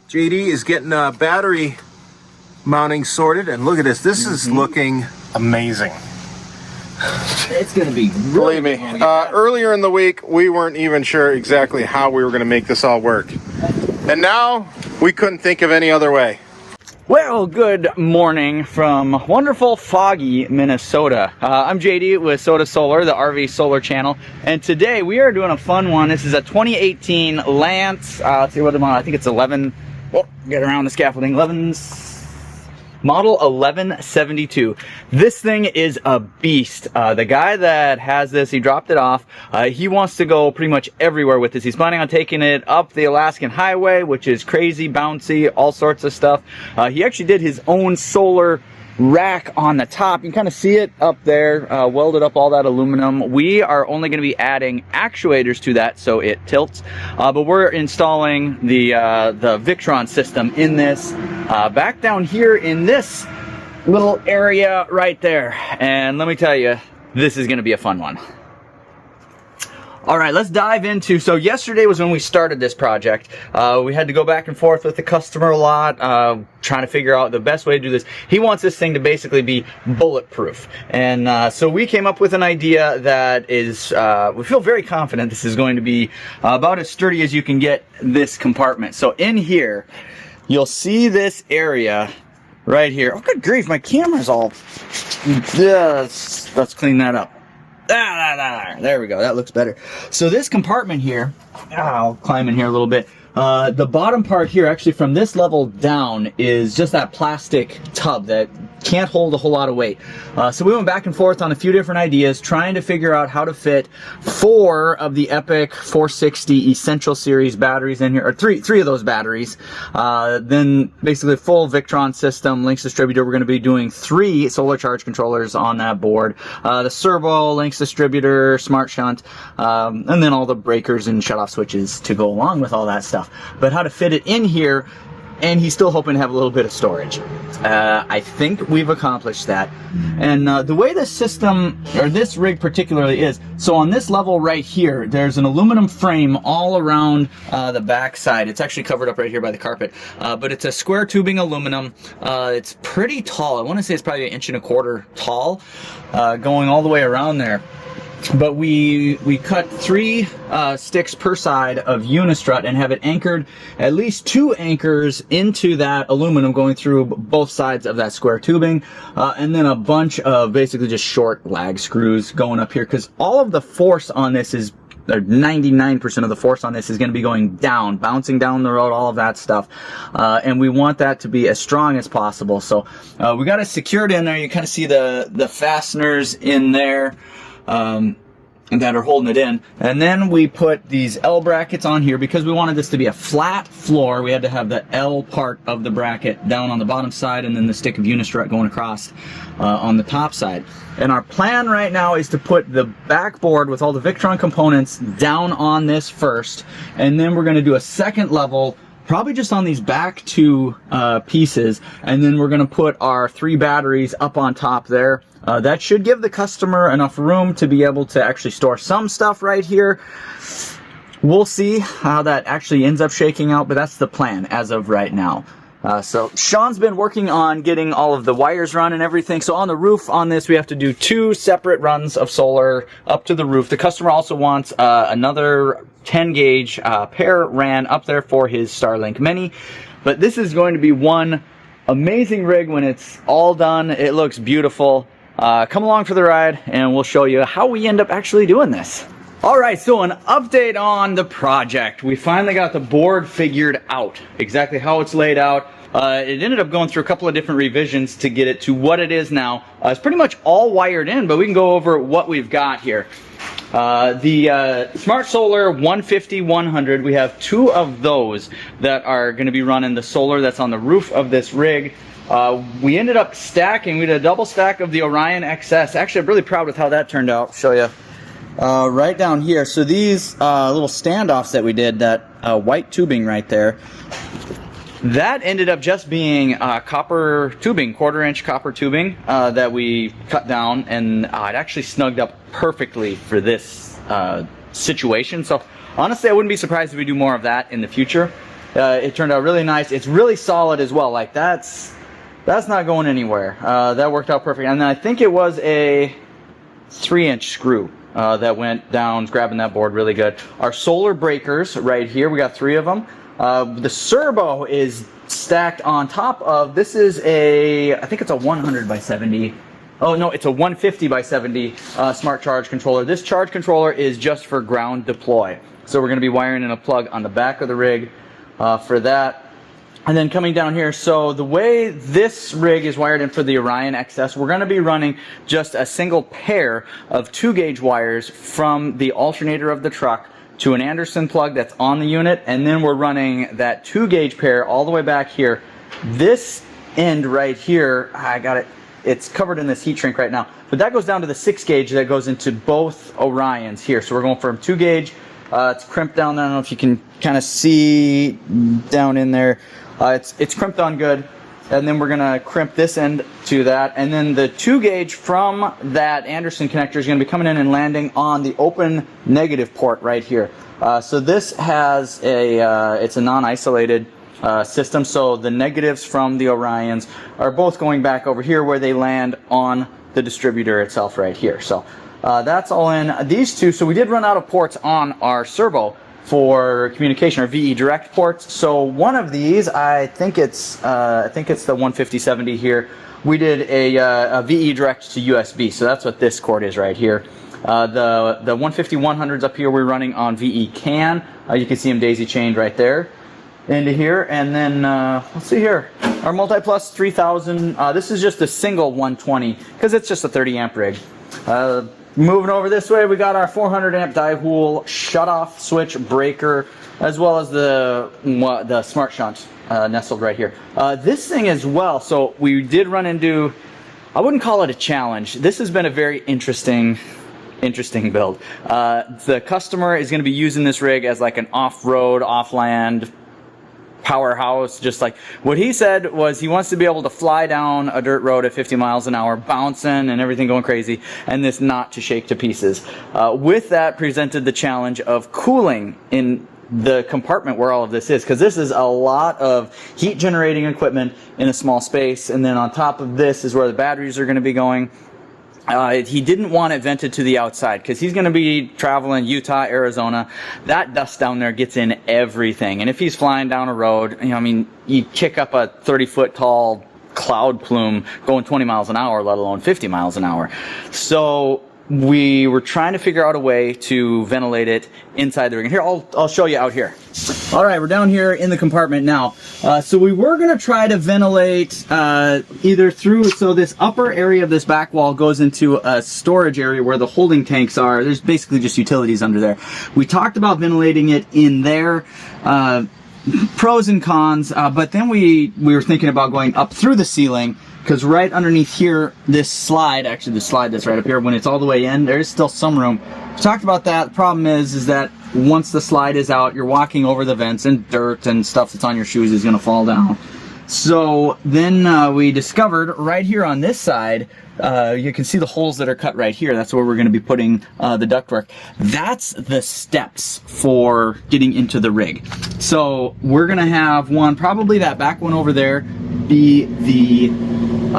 JD is getting battery mounting sorted, and look at this. This is looking amazing. It's going to be really, believe me, earlier in the week we weren't even sure exactly how we were going to make this all work, and now we couldn't think of any other way. Well, good morning from wonderful Foggy, Minnesota. I'm JD with Soda Solar, the RV solar channel, and today we are doing a fun one. This is a 2018 Lynx, let's see what I'm on, I think it's 11, oh, get around the scaffolding, model 1172. This thing is a beast. The guy that has this, he dropped it off. He wants to go pretty much everywhere with this. He's planning on taking it up the Alaskan highway, which is crazy, bouncy, all sorts of stuff. He actually did his own solar rack on the top. You can kind of see it up there, welded up all that aluminum. We are only going to be adding actuators to that so it tilts, but we're installing the Victron system in this back down here in this little area right there. And let me tell you, this is going to be a fun one. All right, let's dive into, so yesterday was when we started this project. We had to go back and forth with the customer a lot, trying to figure out the best way to do this. He wants this thing to basically be bulletproof. And so we came up with an idea that is, we feel very confident this is going to be about as sturdy as you can get this compartment. So in here, you'll see this area right here. Oh, good grief, my camera's all, let's clean that up. There we go, that looks better. So this compartment here, I'll climb in here a little bit. The bottom part here, actually from this level down, is just that plastic tub that can't hold a whole lot of weight. So we went back and forth on a few different ideas, trying to figure out how to fit 4 of the Epic 460 Essential Series batteries in here, or three of those batteries. Then basically a full Victron system, Lynx distributor. We're going to be doing 3 solar charge controllers on that board. The Cerbo, Lynx distributor, smart shunt, and then all the breakers and shutoff switches to go along with all that stuff. But how to fit it in here, and he's still hoping to have a little bit of storage. I think we've accomplished that. And the way this system, or this rig particularly is, so on this level right here, there's an aluminum frame all around the back side. It's actually covered up right here by the carpet. But it's a square tubing aluminum. It's pretty tall. I want to say it's probably 1.25 inches tall, going all the way around there. But we cut 3 sticks per side of unistrut and have it anchored, at least 2 anchors into that aluminum going through both sides of that square tubing, and then a bunch of basically just short lag screws going up here, because all of the force on this is, or 99% of the force on this is going to be going down, bouncing down the road, all of that stuff. And we want that to be as strong as possible. So we got it secured in there. You kind of see the fasteners in there that are holding it in. And then we put these L brackets on here because we wanted this to be a flat floor. We had to have the L part of the bracket down on the bottom side, and then the stick of unistrut going across on the top side. And our plan right now is to put the backboard with all the Victron components down on this first, and then we're going to do a second level, probably just on these back 2 pieces, and then we're going to put our 3 batteries up on top there. That should give the customer enough room to be able to actually store some stuff right here. We'll see how that actually ends up shaking out, but that's the plan as of right now. So Sean's been working on getting all of the wires run and everything. So on the roof on this, we have to do 2 separate runs of solar up to the roof. The customer also wants another 10 gauge pair ran up there for his Starlink Mini. But this is going to be one amazing rig when it's all done. It looks beautiful. Come along for the ride and we'll show you how we end up actually doing this. Alright, so an update on the project. We finally got the board figured out, exactly how it's laid out. It ended up going through a couple of different revisions to get it to what it is now. It's pretty much all wired in, but we can go over what we've got here. The SmartSolar 150-100, we have 2 of those that are going to be running the solar that's on the roof of this rig. We ended up stacking, we did a double stack of the Orion XS. Actually, I'm really proud with how that turned out. I'll show you. Right down here. So these little standoffs that we did, that white tubing right there, that ended up just being copper tubing, 1/4 inch copper tubing that we cut down, and it actually snugged up perfectly for this situation. So honestly, I wouldn't be surprised if we do more of that in the future. It turned out really nice. It's really solid as well. Like that's not going anywhere. That worked out perfect. And then I think it was a 3-inch screw that went down, grabbing that board really good. Our solar breakers right here, we got 3 of them. The Cerbo is stacked on top of, this is I think it's a 100 by 70. Oh no, it's a 150 by 70 smart charge controller. This charge controller is just for ground deploy. So we're going to be wiring in a plug on the back of the rig for that. And then coming down here, so the way this rig is wired in for the Orion XS, we're going to be running just a single pair of 2-gauge wires from the alternator of the truck to an Anderson plug that's on the unit, and then we're running that 2-gauge pair all the way back here. This end right here, I got it, it's covered in this heat shrink right now, but that goes down to the 6-gauge that goes into both Orions here. So we're going from 2-gauge, it's crimped down there. I don't know if you can kind of see down in there. It's crimped on good, and then we're gonna crimp this end to that, and then the 2-gauge from that Anderson connector is gonna be coming in and landing on the open negative port right here. So this has it's a non-isolated system, so the negatives from the Orions are both going back over here where they land on the distributor itself right here. So that's all in these two. So we did run out of ports on our Cerbo for communication, or VE direct ports. So one of these, I think it's the 150/70 here. We did a VE direct to USB, so that's what this cord is right here. The 150/100s up here we're running on VE CAN. You can see them daisy chained right there into here. And then let's see here, our MultiPlus 3000. This is just a single 120 because it's just a 30 amp rig. Moving over this way, we got our 400 amp Diehool shut-off switch breaker, as well as the smart shunt nestled right here. This thing as well, so we did run into, I wouldn't call it a challenge. This has been a very interesting build. The customer is going to be using this rig as like an off-road, off-land powerhouse. Just like what he said was, he wants to be able to fly down a dirt road at 50 miles an hour, bouncing and everything going crazy, and this not to shake to pieces. With that presented the challenge of cooling in the compartment where all of this is, because this is a lot of heat generating equipment in a small space, and then on top of this is where the batteries are going to be going. He didn't want it vented to the outside because he's going to be traveling Utah, Arizona. That dust down there gets in everything. And if he's flying down a road, you know, I mean, you kick up a 30-foot tall cloud plume going 20 miles an hour, let alone 50 miles an hour. So we were trying to figure out a way to ventilate it inside the rig. And here, I'll show you out here. All right, we're down here in the compartment now. So we were going to try to ventilate either through, so this upper area of this back wall goes into a storage area where the holding tanks are. There's basically just utilities under there. We talked about ventilating it in there. Pros and cons, but then we were thinking about going up through the ceiling, because right underneath here, this slide, actually the slide that's right up here, when it's all the way in, there is still some room. We talked about that. The problem is that once the slide is out, you're walking over the vents, and dirt and stuff that's on your shoes is going to fall down. So then we discovered right here on this side, you can see the holes that are cut right here. That's where we're going to be putting the ductwork. That's the steps for getting into the rig. So we're going to have one, probably that back one over there, be the,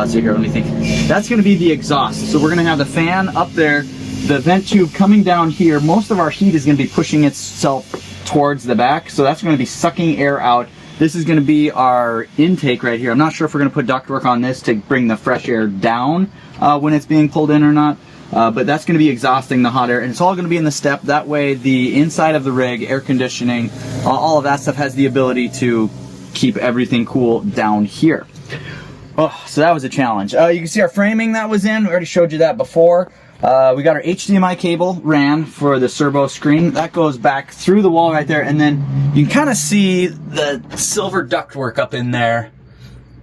so here, let me think. That's going to be the exhaust. So we're going to have the fan up there, the vent tube coming down here. Most of our heat is going to be pushing itself towards the back, so that's going to be sucking air out. This is going to be our intake right here. I'm not sure if we're going to put ductwork on this to bring the fresh air down when it's being pulled in or not, but that's going to be exhausting the hot air, and it's all going to be in the step. That way the inside of the rig, air conditioning, all of that stuff has the ability to keep everything cool down here. Oh, so that was a challenge. You can see our framing that was in. We already showed you that before. We got our HDMI cable ran for the Cerbo screen. That goes back through the wall right there, and then you can kind of see the silver ductwork up in there.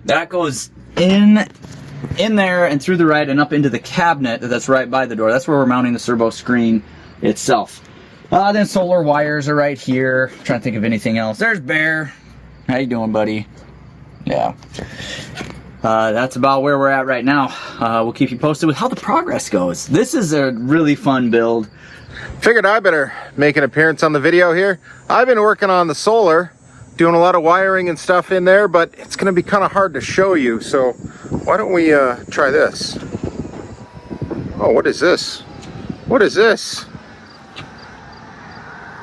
That goes in there and through the right and up into the cabinet that's right by the door. That's where we're mounting the Cerbo screen itself. Then solar wires are right here. I'm trying to think of anything else. There's Bear. How you doing, buddy? Yeah. That's about where we're at right now. We'll keep you posted with how the progress goes. This is a really fun build. Figured I better make an appearance on the video here. I've been working on the solar doing a lot of wiring and stuff in there, but it's going to be kind of hard to show you. So why don't we try this? Oh, what is this? What is this?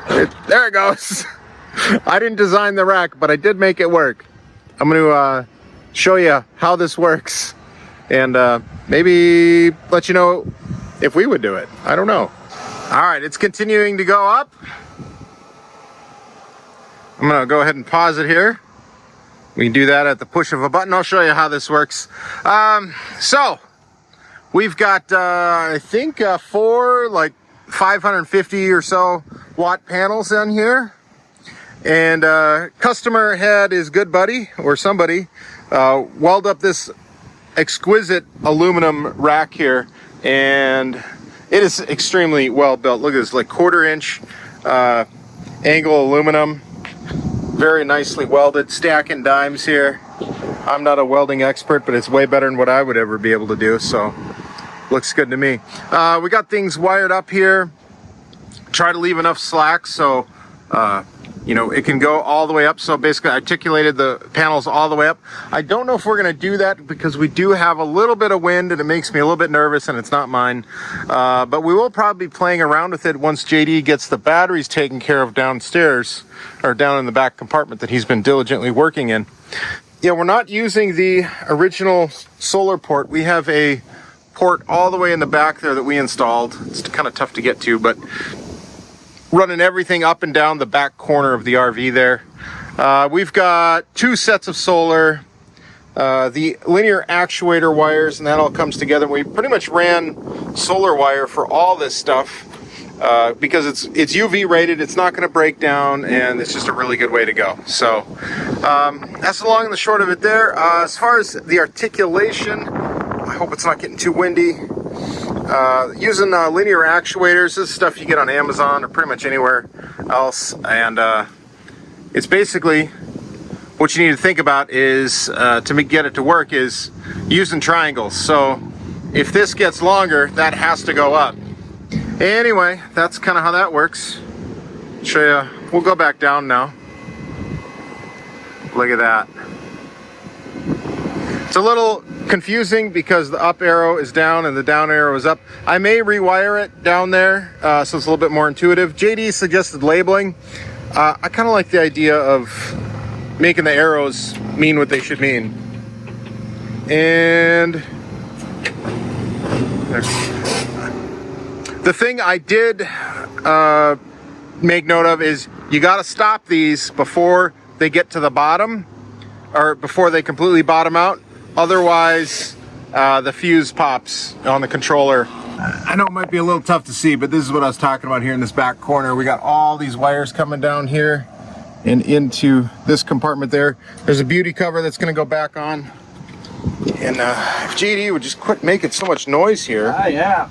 There it goes. I didn't design the rack, but I did make it work. I'm going to show you how this works and maybe let you know if we would do it. I don't know. All right, it's continuing to go up. I'm going to go ahead and pause it here. We can do that at the push of a button. I'll show you how this works. So we've got, I think, 4 like 550 or so watt panels on here. And customer had his good buddy or somebody weld up this exquisite aluminum rack here, and it is extremely well built. Look at this, like 1/4 inch angle aluminum, very nicely welded, stacking dimes here. I'm not a welding expert, but it's way better than what I would ever be able to do, so looks good to me. We got things wired up here. Try to leave enough slack so you know, it can go all the way up. So basically articulated the panels all the way up. I don't know if we're going to do that because we do have a little bit of wind and it makes me a little bit nervous, and it's not mine. But we will probably be playing around with it once JD gets the batteries taken care of downstairs, or down in the back compartment that he's been diligently working in. Yeah, we're not using the original solar port. We have a port all the way in the back there that we installed. It's kind of tough to get to, but running everything up and down the back corner of the RV there. We've got 2 sets of solar, the linear actuator wires, and that all comes together. We pretty much ran solar wire for all this stuff because it's UV rated, it's not going to break down, and it's just a really good way to go. So that's the long and the short of it there. As far as the articulation, I hope it's not getting too windy. Using linear actuators. This is stuff you get on Amazon or pretty much anywhere else, and it's basically what you need to think about is to get it to work is using triangles. So if this gets longer, that has to go up. Anyway, that's kind of how that works. Show you. We'll go back down now. Look at that. It's a little confusing because the up arrow is down and the down arrow is up. I may rewire it down there so it's a little bit more intuitive. JD suggested labeling. I kind of like the idea of making the arrows mean what they should mean. And the thing I did make note of is you got to stop these before they get to the bottom, or before they completely bottom out. Otherwise, the fuse pops on the controller. I know it might be a little tough to see, but this is what I was talking about here in this back corner. We got all these wires coming down here and into this compartment there. There's a beauty cover that's going to go back on. And if JD would just quit making so much noise here. Yeah.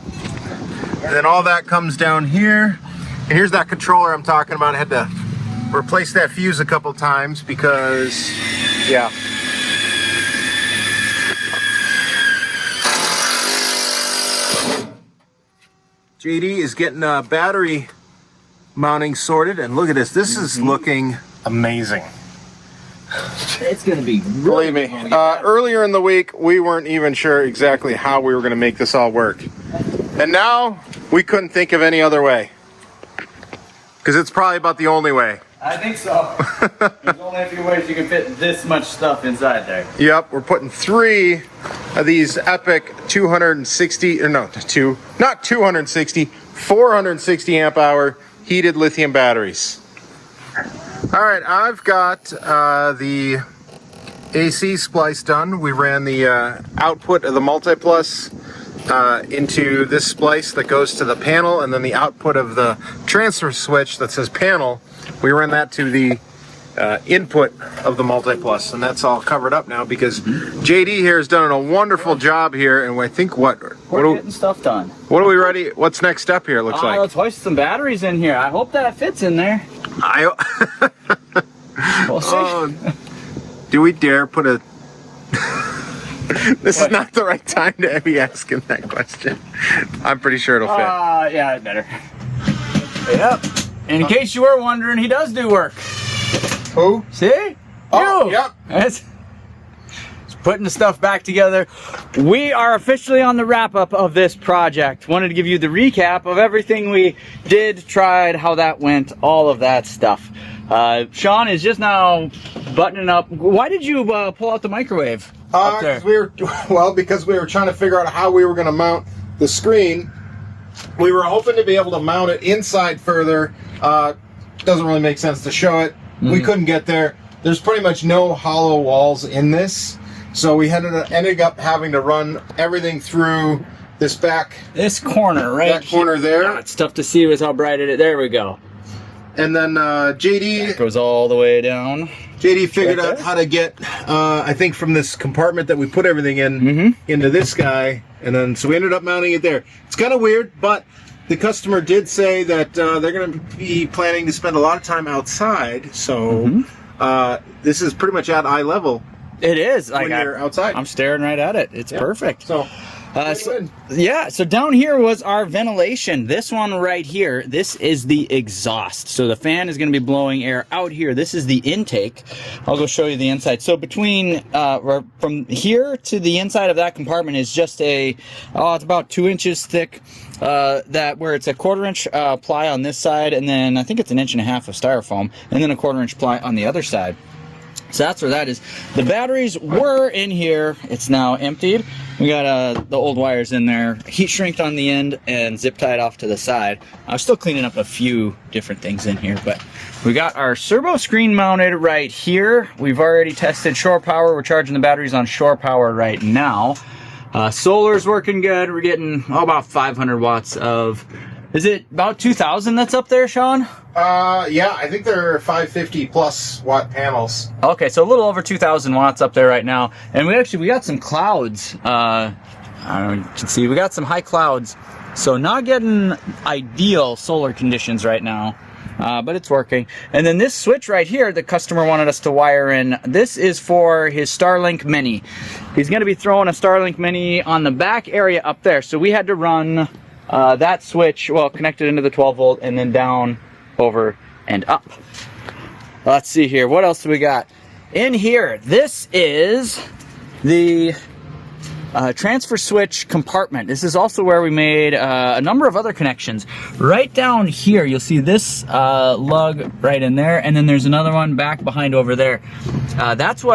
And then all that comes down here. And here's that controller I'm talking about. I had to replace that fuse a couple times because, yeah. JD is getting battery mounting sorted, and look at this. This is looking amazing. It's going to be really, believe me. Earlier in the week, we weren't even sure exactly how we were going to make this all work. And now, we couldn't think of any other way. Because it's probably about the only way. I think so. There's only a few ways you can fit this much stuff inside there. Yep, we're putting 3 of these epic 460 amp hour heated lithium batteries. All right, I've got the AC splice done. We ran the output of the MultiPlus into this splice that goes to the panel, and then the output of the transfer switch that says panel, we ran that to the input of the MultiPlus, and that's all covered up now because JD here has done a wonderful job here, and I think we're getting stuff done. What are we ready? What's next step here? Looks like let's hoist some batteries in here. I hope that fits in there. We'll see. Do we dare put a? This is not the right time to be asking that question. I'm pretty sure it'll fit. Yeah, it better. Yep. In case you were wondering, he does do work. Who? See? Oh, You. yep. It's putting the stuff back together. We are officially on the wrap up of this project. Wanted to give you the recap of everything we did, tried, how that went, all of that stuff. Sean is just now buttoning up. Why did you pull out the microwave up there? Because we were trying to figure out how we were going to mount the screen. We were hoping to be able to mount it inside further. Doesn't really make sense to show it. We couldn't get there. There's pretty much no hollow walls in this, so we ended up having to run everything through this corner right that corner there. Yeah, it's tough to see with how bright it is. There we go. And then JD it goes all the way down. JD figured out how to get, I think, from this compartment that we put everything in into this guy, and then so we ended up mounting it there. It's kind of weird, but the customer did say that they're going to be planning to spend a lot of time outside, so this is pretty much at eye level. It is. When you're outside. I'm staring right at it. It's perfect. So, so down here was our ventilation. This one right here, this is the exhaust. So the fan is going to be blowing air out here. This is the intake. I'll go show you the inside. So between, from here to the inside of that compartment is just it's about 2 inches thick. Where it's a 1/4 inch ply on this side, and then I think it's 1.5 inches of styrofoam, and then a 1/4 inch ply on the other side. So that's where that is. The batteries were in here. It's now emptied. We got the old wires in there, heat shrinked on the end, and zip tied off to the side. I was still cleaning up a few different things in here, but we got our Cerbo screen mounted right here. We've already tested shore power. We're charging the batteries on shore power right now. Solar's working good. We're getting about 500 watts of, is it about 2,000 that's up there, Sean? Yeah, I think they're 550 plus watt panels. Okay, so a little over 2,000 watts up there right now. And we got some clouds. I don't know if you can see, we got some high clouds. So not getting ideal solar conditions right now. But it's working. And then this switch right here, the customer wanted us to wire in. This is for his Starlink Mini. He's going to be throwing a Starlink Mini on the back area up there. So we had to run that switch, well, connected into the 12 volt and then down, over, and up. Let's see here. What else do we got? In here, this is the transfer switch compartment. This is also where we made a number of other connections. Right down here, you'll see this lug right in there, and then there's another one back behind over there.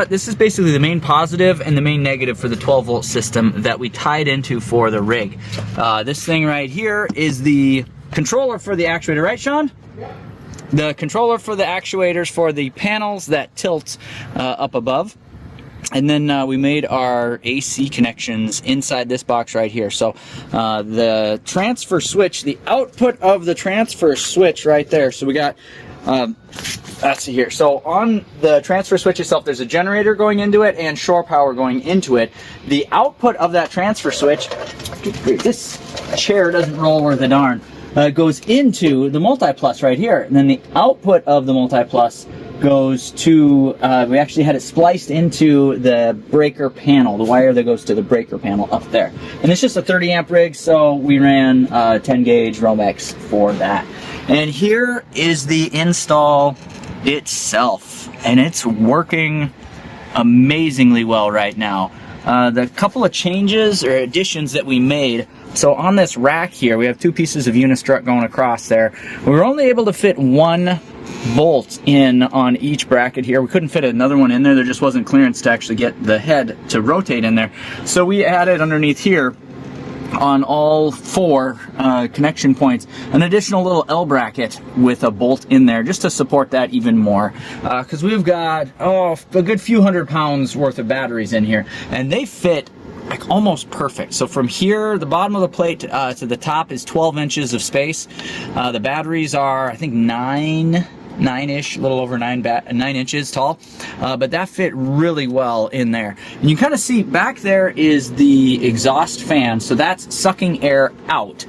This is basically the main positive and the main negative for the 12 volt system that we tied into for the rig. This thing right here is the controller for the actuator, right, Sean? Yeah. The controller for the actuators for the panels that tilt up above. And then we made our AC connections inside this box right here. So the transfer switch, the output of the transfer switch right there. So we got, let's see here. So on the transfer switch itself, there's a generator going into it and shore power going into it. The output of that transfer switch, this chair doesn't roll worth a darn, goes into the MultiPlus right here. And then the output of the MultiPlus goes to, we actually had it spliced into the breaker panel, the wire that goes to the breaker panel up there. And it's just a 30 amp rig, so we ran 10 gauge Romex for that. And here is the install itself, and it's working amazingly well right now. The couple of changes or additions that we made, so on this rack here, we have 2 pieces of unistrut going across there. We were only able to fit 1 bolt in on each bracket here. We couldn't fit another one in there. There just wasn't clearance to actually get the head to rotate in there. So we added underneath here on all 4 connection points an additional little L bracket with a bolt in there just to support that even more, because we've got a good few hundred pounds worth of batteries in here, and they fit like almost perfect. So from here, the bottom of the plate to the top is 12 inches of space. The batteries are, I think, 9-ish, a little over 9 inches tall, but that fit really well in there. And you kind of see back there is the exhaust fan, so that's sucking air out.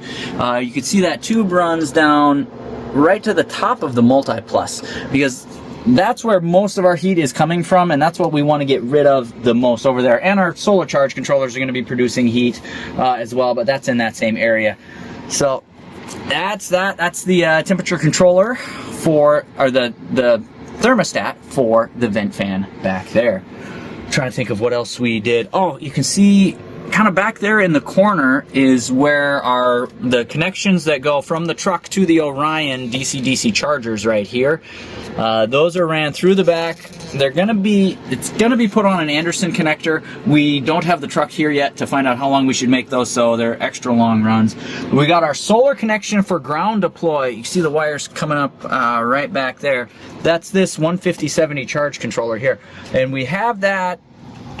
You can see that tube runs down right to the top of the MultiPlus, because that's where most of our heat is coming from, and that's what we want to get rid of the most over there. And our solar charge controllers are going to be producing heat as well, but that's in that same area. So that's the temperature controller for, or the thermostat for the vent fan back there. Trying to think of what else we did. Oh, you can see kind of back there in the corner is where the connections that go from the truck to the Orion DC-DC chargers right here. Those are ran through the back. It's gonna be put on an Anderson connector. We don't have the truck here yet to find out how long we should make those, so they're extra long runs. We got our solar connection for ground deploy. You see the wires coming up right back there. That's this 150/70 charge controller here, and we have that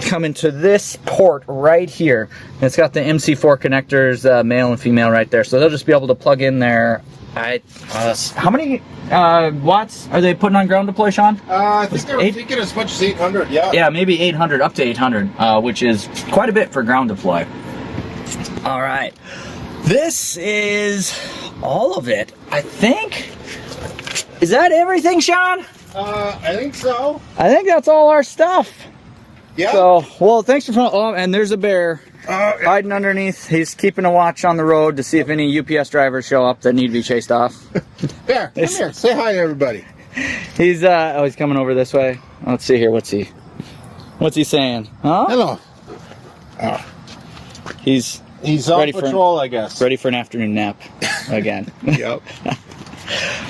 coming to this port right here. And it's got the MC4 connectors, male and female right there, so they'll just be able to plug in there. How many watts are they putting on ground deploy, Sean? I think they were thinking as much as 800, yeah. Yeah, maybe 800, up to 800, which is quite a bit for ground deploy. All right, this is all of it, I think. Is that everything, Sean? I think so. I think that's all our stuff. Yeah. So, well, thanks for following. Oh, and there's a bear hiding underneath. He's keeping a watch on the road to see if any UPS drivers show up that need to be chased off. Bear, come here. Say hi to everybody. He's he's coming over this way. Let's see here. What's he saying? Huh? Hello. Oh. He's on patrol, I guess. Ready for an afternoon nap again. Yep.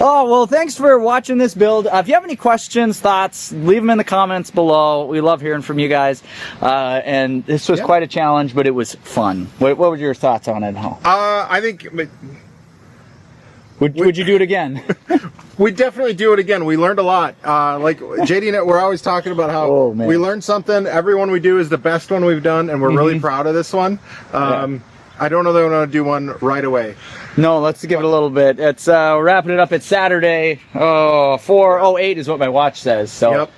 Oh, well, thanks for watching this build. If you have any questions, thoughts, leave them in the comments below. We love hearing from you guys. And this was quite a challenge, but it was fun. What were your thoughts on it? I think... Would you do it again? We'd definitely do it again. We learned a lot. Like JD and I, we're always talking about how we learned something. Every one we do is the best one we've done, and we're really proud of this one. I don't know that I'm going to do one right away. No, let's give it a little bit. It's wrapping it up. It's Saturday. 4:08 is what my watch says. So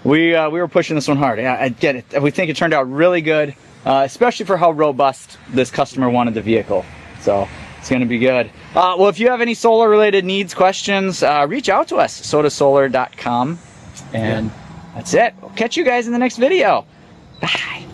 we were pushing this one hard. Yeah, I get it. We think it turned out really good, especially for how robust this customer wanted the vehicle. So it's going to be good. Well, if you have any solar related needs, questions, reach out to us, sodasolar.com. And that's it. We'll catch you guys in the next video. Bye.